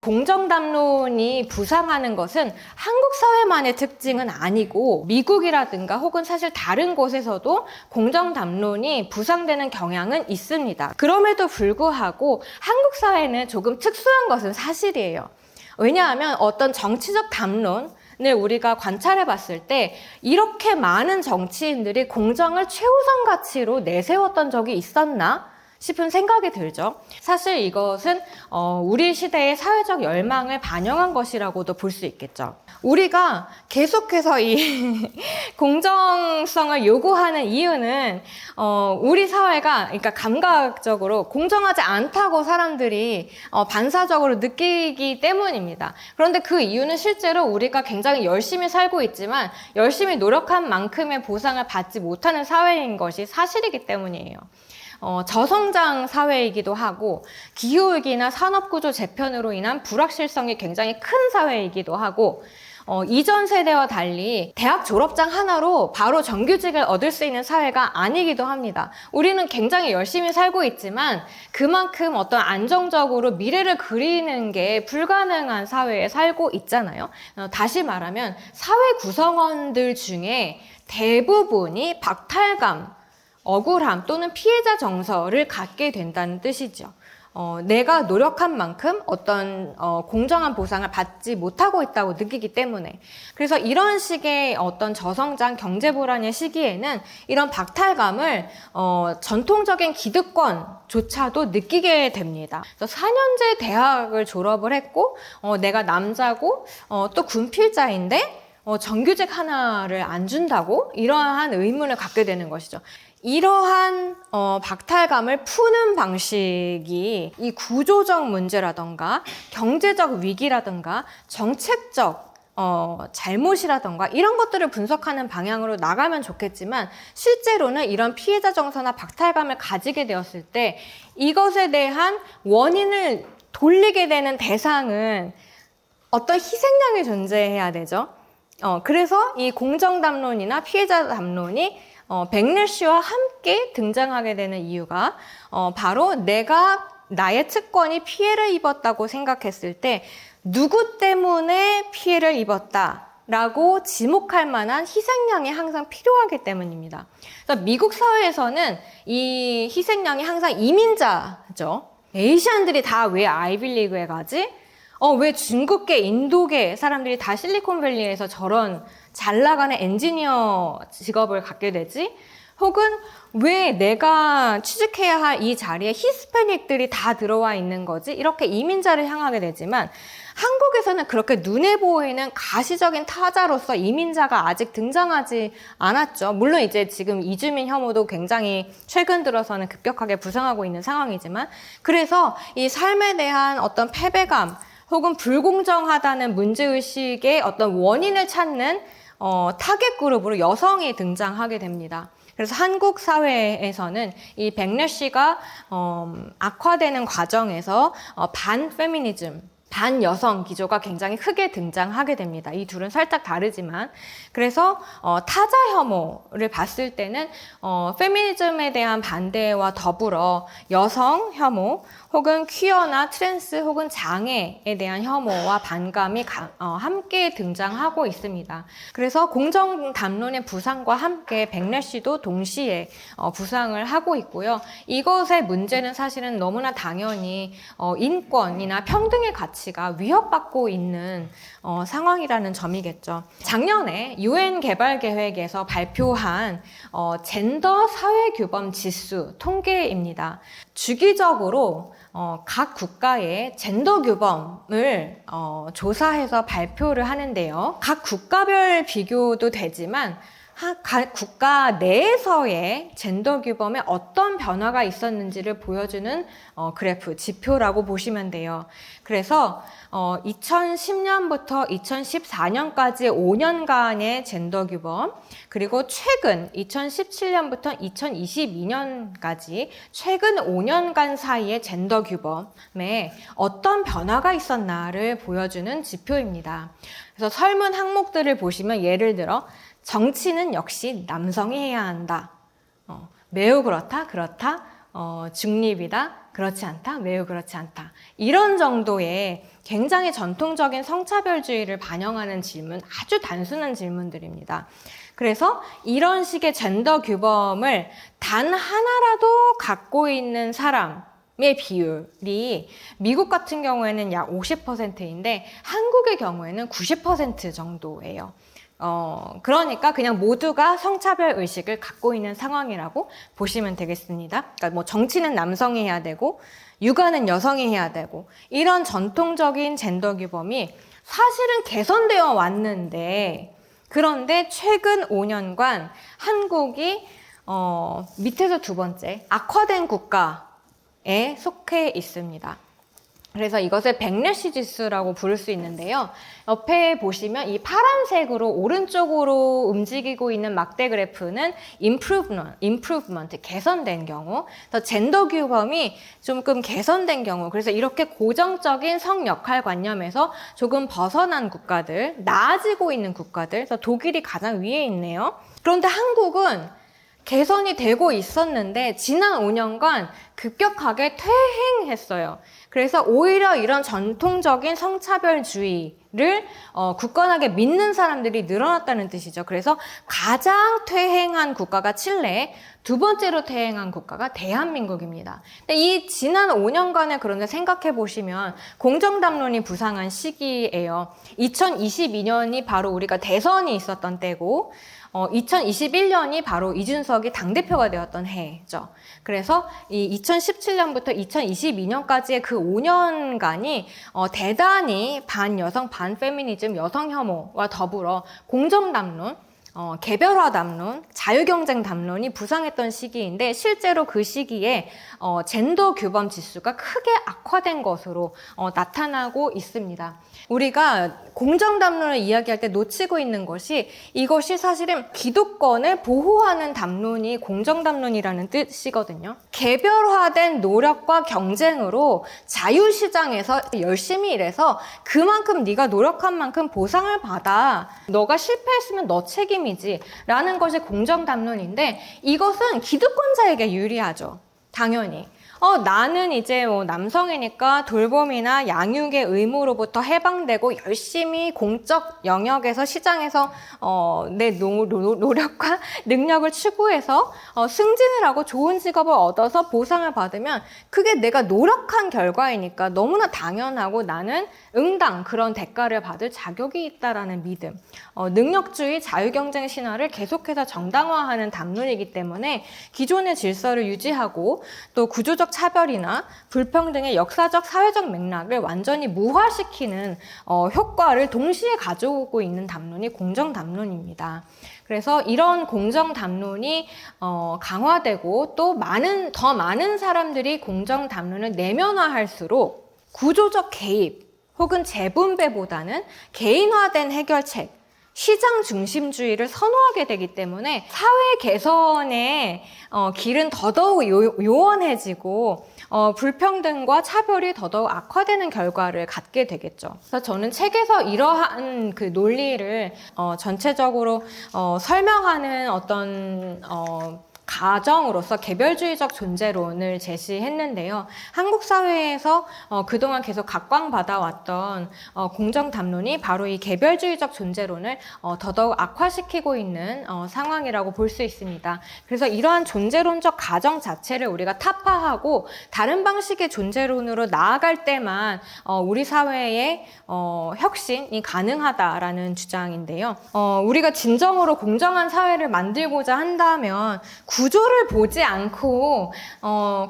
공정담론이 부상하는 것은 한국 사회만의 특징은 아니고 미국이라든가 혹은 사실 다른 곳에서도 공정담론이 부상되는 경향은 있습니다. 그럼에도 불구하고 한국 사회는 조금 특수한 것은 사실이에요. 왜냐하면 어떤 정치적 담론을 우리가 관찰해 봤을 때 이렇게 많은 정치인들이 공정을 최우선 가치로 내세웠던 적이 있었나 싶은 생각이 들죠. 사실 이것은 우리 시대의 사회적 열망을 반영한 것이라고도 볼 수 있겠죠. 우리가 계속해서 이 공정성을 요구하는 이유는 우리 사회가 그러니까 감각적으로 공정하지 않다고 사람들이 반사적으로 느끼기 때문입니다. 그런데 그 이유는 실제로 우리가 굉장히 열심히 살고 있지만 열심히 노력한 만큼의 보상을 받지 못하는 사회인 것이 사실이기 때문이에요. 저성장 사회이기도 하고 기후위기나 산업구조 재편으로 인한 불확실성이 굉장히 큰 사회이기도 하고 이전 세대와 달리 대학 졸업장 하나로 바로 정규직을 얻을 수 있는 사회가 아니기도 합니다. 우리는 굉장히 열심히 살고 있지만 그만큼 어떤 안정적으로 미래를 그리는 게 불가능한 사회에 살고 있잖아요. 다시 말하면 사회 구성원들 중에 대부분이 박탈감, 억울함 또는 피해자 정서를 갖게 된다는 뜻이죠. 내가 노력한 만큼 어떤 공정한 보상을 받지 못하고 있다고 느끼기 때문에. 그래서 이런 식의 어떤 저성장 경제 불안의 시기에는 이런 박탈감을 전통적인 기득권조차도 느끼게 됩니다. 그래서 4년제 대학을 졸업을 했고 내가 남자고 또 군필자인데 정규직 하나를 안 준다고? 이러한 의문을 갖게 되는 것이죠. 이러한 박탈감을 푸는 방식이 이 구조적 문제라던가 경제적 위기라던가 정책적 잘못이라던가 이런 것들을 분석하는 방향으로 나가면 좋겠지만 실제로는 이런 피해자 정서나 박탈감을 가지게 되었을 때 이것에 대한 원인을 돌리게 되는 대상은 어떤 희생양이 존재해야 되죠. 그래서 이 공정담론이나 피해자 담론이 백래쉬와 함께 등장하게 되는 이유가 바로 내가 나의 특권이 피해를 입었다고 생각했을 때 누구 때문에 피해를 입었다라고 지목할 만한 희생양이 항상 필요하기 때문입니다. 그래서 미국 사회에서는 이 희생양이 항상 이민자죠. 에이시안들이 다 왜 아이비리그에 가지? 왜 중국계, 인도계 사람들이 다 실리콘밸리에서 저런 잘 나가는 엔지니어 직업을 갖게 되지? 혹은 왜 내가 취직해야 할 이 자리에 히스패닉들이 다 들어와 있는 거지? 이렇게 이민자를 향하게 되지만 한국에서는 그렇게 눈에 보이는 가시적인 타자로서 이민자가 아직 등장하지 않았죠. 물론 이제 지금 이주민 혐오도 굉장히 최근 들어서는 급격하게 부상하고 있는 상황이지만 그래서 이 삶에 대한 어떤 패배감 혹은 불공정하다는 문제의식의 어떤 원인을 찾는 타겟 그룹으로 여성이 등장하게 됩니다. 그래서 한국 사회에서는 이 백래쉬가 악화되는 과정에서 반페미니즘, 반여성 기조가 굉장히 크게 등장하게 됩니다. 이 둘은 살짝 다르지만 그래서 타자 혐오를 봤을 때는 페미니즘에 대한 반대와 더불어 여성 혐오 혹은 퀴어나 트랜스 혹은 장애에 대한 혐오와 반감이 함께 등장하고 있습니다. 그래서 공정 담론의 부상과 함께 백래쉬도 동시에 부상을 하고 있고요. 이것의 문제는 사실은 너무나 당연히 인권이나 평등의 가치가 위협받고 있는 상황이라는 점이겠죠. 작년에 UN 개발계획에서 발표한 젠더 사회규범 지수 통계입니다. 주기적으로 각 국가의 젠더 규범을 조사해서 발표를 하는데요. 각 국가별 비교도 되지만 각 국가 내에서의 젠더 규범에 어떤 변화가 있었는지를 보여주는 그래프, 지표라고 보시면 돼요. 그래서 2010년부터 2014년까지 5년간의 젠더 규범, 그리고 최근 2017년부터 2022년까지 최근 5년간 사이의 젠더 규범에 어떤 변화가 있었나를 보여주는 지표입니다. 그래서 설문 항목들을 보시면 예를 들어 정치는 역시 남성이 해야 한다. 매우 그렇다, 그렇다. 중립이다, 그렇지 않다, 매우 그렇지 않다. 이런 정도의 굉장히 전통적인 성차별주의를 반영하는 질문, 아주 단순한 질문들입니다. 그래서 이런 식의 젠더 규범을 단 하나라도 갖고 있는 사람의 비율이 미국 같은 경우에는 약 50%인데 한국의 경우에는 90% 정도예요. 그러니까 그냥 모두가 성차별 의식을 갖고 있는 상황이라고 보시면 되겠습니다. 그러니까 뭐 정치는 남성이 해야 되고 육아는 여성이 해야 되고 이런 전통적인 젠더 규범이 사실은 개선되어 왔는데 그런데 최근 5년간 한국이 밑에서 두 번째 악화된 국가에 속해 있습니다. 그래서 이것을 백래시 지수라고 부를 수 있는데요. 옆에 보시면 이 파란색으로 오른쪽으로 움직이고 있는 막대 그래프는 improvement, 개선된 경우, 더 젠더 규범이 조금 개선된 경우, 그래서 이렇게 고정적인 성 역할관념에서 조금 벗어난 국가들, 나아지고 있는 국가들, 그래서 독일이 가장 위에 있네요. 그런데 한국은 개선이 되고 있었는데 지난 5년간 급격하게 퇴행했어요. 그래서 오히려 이런 전통적인 성차별주의를 굳건하게 믿는 사람들이 늘어났다는 뜻이죠. 그래서 가장 퇴행한 국가가 칠레, 두 번째로 퇴행한 국가가 대한민국입니다. 근데 이 지난 5년간을 그런데 생각해 보시면 공정담론이 부상한 시기예요. 2022년이 바로 우리가 대선이 있었던 때고 2021년이 바로 이준석이 당대표가 되었던 해죠. 그래서 이 2017년부터 2022년까지의 그 5년간이 대단히 반여성, 반페미니즘, 여성 혐오와 더불어 공정담론, 개별화 담론, 자유경쟁 담론이 부상했던 시기인데 실제로 그 시기에 젠더 규범 지수가 크게 악화된 것으로 나타나고 있습니다. 우리가 공정 담론을 이야기할 때 놓치고 있는 것이 이것이 사실은 기득권을 보호하는 담론이 공정 담론이라는 뜻이거든요. 개별화된 노력과 경쟁으로 자유시장에서 열심히 일해서 그만큼 네가 노력한 만큼 보상을 받아. 너가 실패했으면 너 책임이지 라는 것이 공정 담론인데 이것은 기득권자에게 유리하죠. 당연히. 나는 이제 남성이니까 돌봄이나 양육의 의무로부터 해방되고 열심히 공적 영역에서 시장에서 내 노력과 능력을 추구해서 승진을 하고 좋은 직업을 얻어서 보상을 받으면 그게 내가 노력한 결과이니까 너무나 당연하고 나는 응당 그런 대가를 받을 자격이 있다라는 믿음. 능력주의 자유경쟁 신화를 계속해서 정당화하는 담론이기 때문에 기존의 질서를 유지하고 또 구조적 차별이나 불평등의 역사적 사회적 맥락을 완전히 무화시키는 효과를 동시에 가져오고 있는 담론이 공정 담론입니다. 그래서 이런 공정 담론이 강화되고 또 더 많은 사람들이 공정 담론을 내면화할수록 구조적 개입 혹은 재분배보다는 개인화된 해결책, 시장 중심주의를 선호하게 되기 때문에 사회 개선의 길은 더더욱 요원해지고 불평등과 차별이 더더욱 악화되는 결과를 갖게 되겠죠. 그래서 저는 책에서 이러한 그 논리를 전체적으로 설명하는 어떤 가정으로서 개별주의적 존재론을 제시했는데요. 한국 사회에서 그동안 계속 각광받아왔던 공정 담론이 바로 이 개별주의적 존재론을 더더욱 악화시키고 있는 상황이라고 볼 수 있습니다. 그래서 이러한 존재론적 가정 자체를 우리가 타파하고 다른 방식의 존재론으로 나아갈 때만 우리 사회의 혁신이 가능하다라는 주장인데요. 우리가 진정으로 공정한 사회를 만들고자 한다면 구조를 보지 않고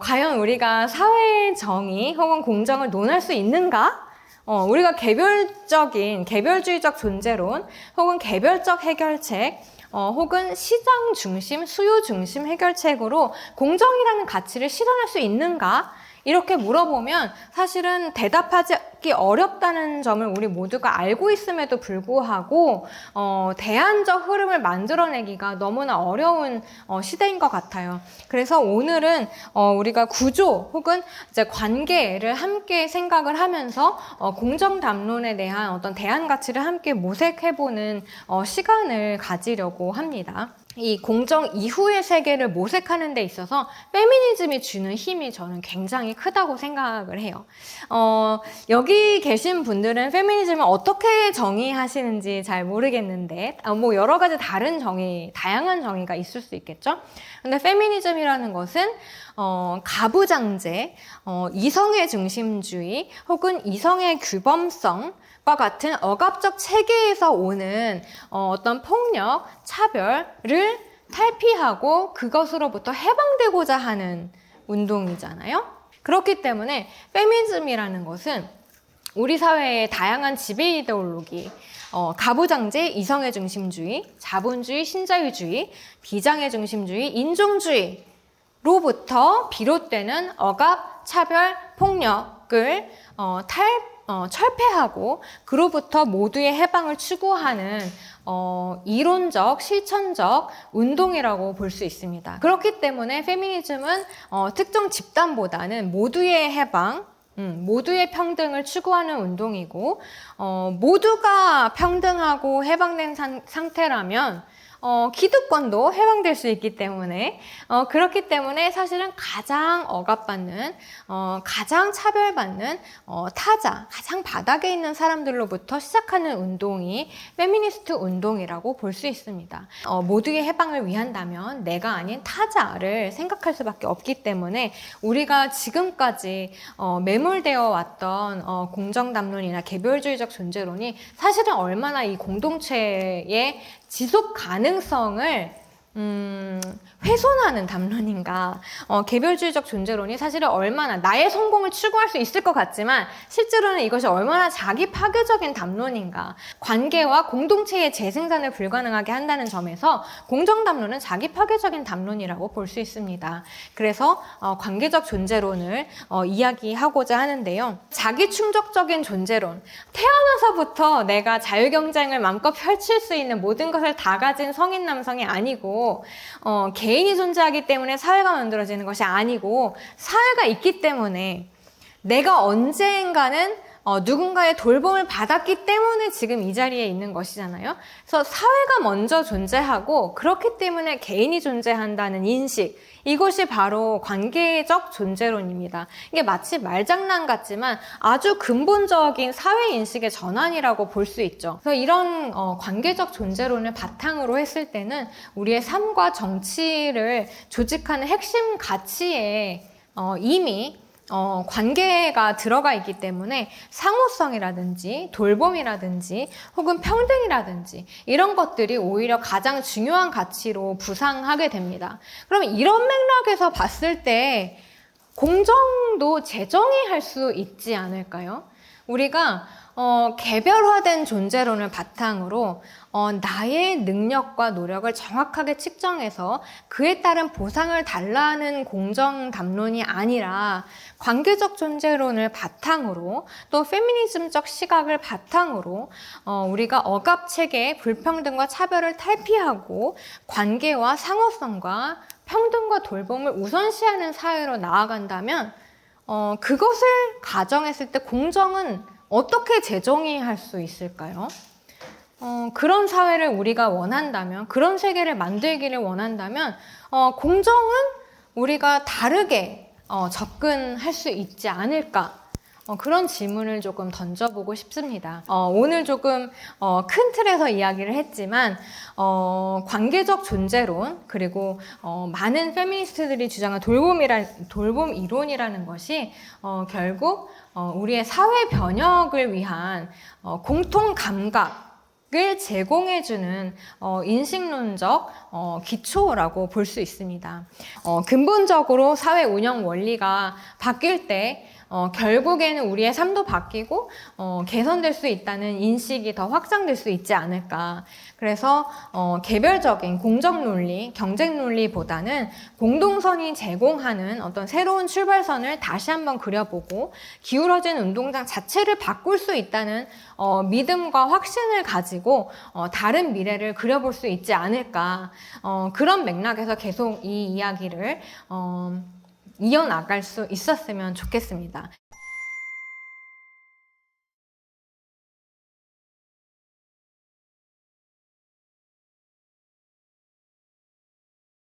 과연 우리가 사회의 정의 혹은 공정을 논할 수 있는가? 우리가 개별주의적 존재론 혹은 개별적 해결책 혹은 시장 중심, 수요 중심 해결책으로 공정이라는 가치를 실현할 수 있는가? 이렇게 물어보면 사실은 대답하기 찾기 어렵다는 점을 우리 모두가 알고 있음에도 불구하고 대안적 흐름을 만들어내기가 너무나 어려운 시대인 것 같아요. 그래서 오늘은 우리가 구조 혹은 이제 관계를 함께 생각을 하면서 공정 담론에 대한 어떤 대안 가치를 함께 모색해보는 시간을 가지려고 합니다. 이 공정 이후의 세계를 모색하는 데 있어서 페미니즘이 주는 힘이 저는 굉장히 크다고 생각을 해요. 여기 계신 분들은 페미니즘을 어떻게 정의하시는지 잘 모르겠는데, 뭐 여러 가지 다른 다양한 정의가 있을 수 있겠죠? 근데 페미니즘이라는 것은, 가부장제, 이성의 중심주의, 혹은 이성의 규범성, 과 같은 억압적 체계에서 오는 어떤 폭력, 차별을 탈피하고 그것으로부터 해방되고자 하는 운동이잖아요. 그렇기 때문에 페미니즘이라는 것은 우리 사회의 다양한 지배 이데올로기, 가부장제, 이성의 중심주의, 자본주의, 신자유주의, 비장의 중심주의, 인종주의로부터 비롯되는 억압, 차별, 폭력을 철폐하고 그로부터 모두의 해방을 추구하는 이론적, 실천적 운동이라고 볼 수 있습니다. 그렇기 때문에 페미니즘은 특정 집단보다는 모두의 해방, 모두의 평등을 추구하는 운동이고, 모두가 평등하고 해방된 상태라면 기득권도 해방될 수 있기 때문에 그렇기 때문에 사실은 가장 억압받는 가장 차별받는 타자, 가장 바닥에 있는 사람들로부터 시작하는 운동이 페미니스트 운동이라고 볼 수 있습니다. 모두의 해방을 위한다면 내가 아닌 타자를 생각할 수밖에 없기 때문에 우리가 지금까지 매몰되어 왔던 공정담론이나 개별주의적 존재론이 사실은 얼마나 이 공동체의 지속 가능성을 훼손하는 담론인가. 개별주의적 존재론이 사실은 얼마나 나의 성공을 추구할 수 있을 것 같지만 실제로는 이것이 얼마나 자기 파괴적인 담론인가. 관계와 공동체의 재생산을 불가능하게 한다는 점에서 공정담론은 자기 파괴적인 담론이라고 볼 수 있습니다. 그래서 관계적 존재론을 이야기하고자 하는데요. 자기 충족적인 존재론. 태어나서부터 내가 자유경쟁을 마음껏 펼칠 수 있는 모든 것을 다 가진 성인 남성이 아니고 개인이 존재하기 때문에 사회가 만들어지는 것이 아니고 사회가 있기 때문에 내가 언젠가는 누군가의 돌봄을 받았기 때문에 지금 이 자리에 있는 것이잖아요. 그래서 사회가 먼저 존재하고 그렇기 때문에 개인이 존재한다는 인식, 이것이 바로 관계적 존재론입니다. 이게 마치 말장난 같지만 아주 근본적인 사회인식의 전환이라고 볼 수 있죠. 그래서 이런 관계적 존재론을 바탕으로 했을 때는 우리의 삶과 정치를 조직하는 핵심 가치에 이미 관계가 들어가 있기 때문에 상호성이라든지 돌봄이라든지 혹은 평등이라든지 이런 것들이 오히려 가장 중요한 가치로 부상하게 됩니다. 그럼 이런 맥락에서 봤을 때 공정도 재정의할 수 있지 않을까요? 우리가 개별화된 존재론을 바탕으로 나의 능력과 노력을 정확하게 측정해서 그에 따른 보상을 달라는 공정 담론이 아니라 관계적 존재론을 바탕으로 또 페미니즘적 시각을 바탕으로 우리가 억압체계, 불평등과 차별을 탈피하고 관계와 상호성과 평등과 돌봄을 우선시하는 사회로 나아간다면 그것을 가정했을 때 공정은 어떻게 재정의할 수 있을까요? 그런 사회를 우리가 원한다면, 그런 세계를 만들기를 원한다면 공정은 우리가 다르게 접근할 수 있지 않을까? 그런 질문을 조금 던져보고 싶습니다. 오늘 조금 큰 틀에서 이야기를 했지만 관계적 존재론 그리고 많은 페미니스트들이 주장한 돌봄 이론이라는 것이 결국 우리의 사회 변혁을 위한 공통 감각을 제공해주는 인식론적 기초라고 볼 수 있습니다. 근본적으로 사회 운영 원리가 바뀔 때 결국에는 우리의 삶도 바뀌고 개선될 수 있다는 인식이 더 확장될 수 있지 않을까. 그래서 개별적인 공정 논리, 경쟁 논리보다는 공동선이 제공하는 어떤 새로운 출발선을 다시 한번 그려보고 기울어진 운동장 자체를 바꿀 수 있다는 믿음과 확신을 가지고 다른 미래를 그려볼 수 있지 않을까. 그런 맥락에서 계속 이 이야기를 이어나갈 수 있었으면 좋겠습니다.